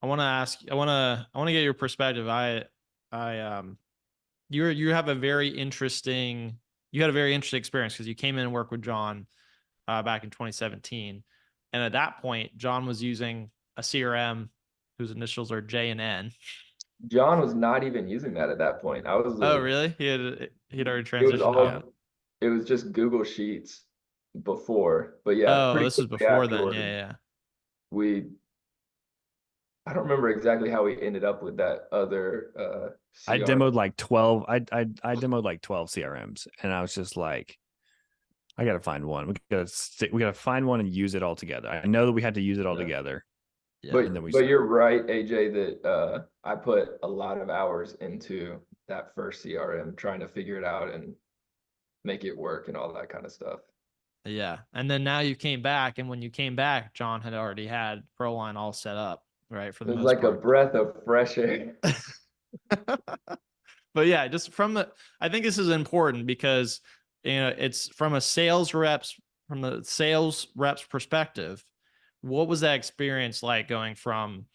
I want to get your perspective. I you have a very interesting, you had a very interesting experience because you came in and worked with John back in 2017. And at that point, John was using a CRM whose initials are J and N. John was not even using that at that point. I was Oh, a really? He'd already It was transitioned out. all it was just Google Sheets before, but yeah, Oh, pretty this was quickly before then. afterward, Yeah, yeah. we I don't remember exactly how we ended up with that other I CR. demoed like 12. I demoed like 12 CRMs, and I was just like, I gotta find one. We gotta find one and use it all together. I know that we had to use it all Yeah. together, Yeah. and then we But you're right, AJ, that I put a lot of hours into that first CRM trying to figure it out and make it work and all that kind of stuff. Yeah. And then now you came back, and when you came back, John had already had ProLine all set up, right? For It the was most like a part. breath of fresh air. But yeah, just from the, I think this is important because, it's from the sales reps perspective. What was that experience like going from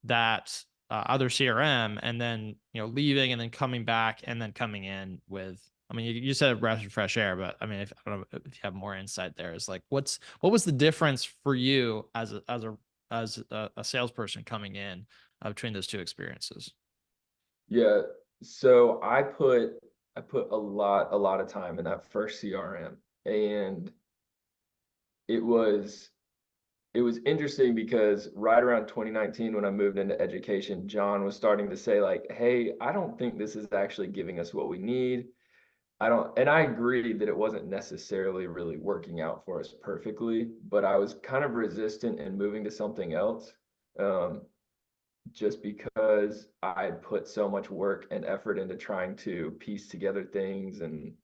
that other CRM and then, leaving and then coming back and then coming in with, I mean, you said breath of fresh air, but I mean, if, I don't know if you have more insight there, is like, what was the difference for you as a salesperson coming in between those two experiences? Yeah, so I put a lot of time in that first CRM, and it was it was interesting because right around 2019 when I moved into education, John was starting to say like, "Hey, I don't think this is actually giving us what we need. I don't," and I agreed that it wasn't necessarily really working out for us perfectly, but I was kind of resistant in moving to something else. Um, just because I put so much work and effort into trying to piece together things and,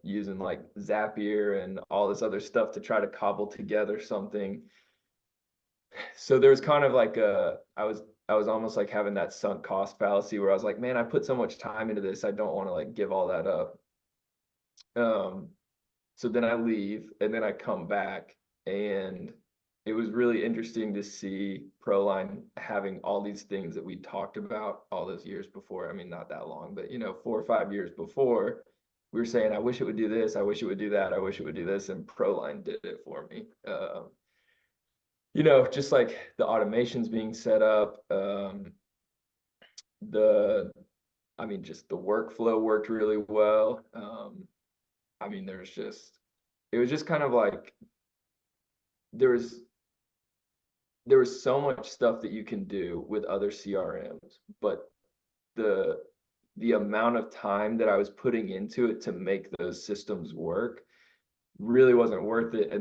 using like Zapier and all this other stuff to try to cobble together something. So there was kind of like I was almost like having that sunk cost fallacy where I was like, man, I put so much time into this, I don't want to like give all that up. Um, so then I leave and then I come back, and it was really interesting to see ProLine having all these things that we talked about all those years before. I mean, not that long, but 4 or 5 years before, we were saying, I wish it would do this, I wish it would do that, I wish it would do this, and ProLine did it for me. Just like the automations being set up, the I mean, just the workflow worked really well. I mean, it was just kind of like there was there was so much stuff that you can do with other CRMs, but the the amount of time that I was putting into it to make those systems work really wasn't worth it. And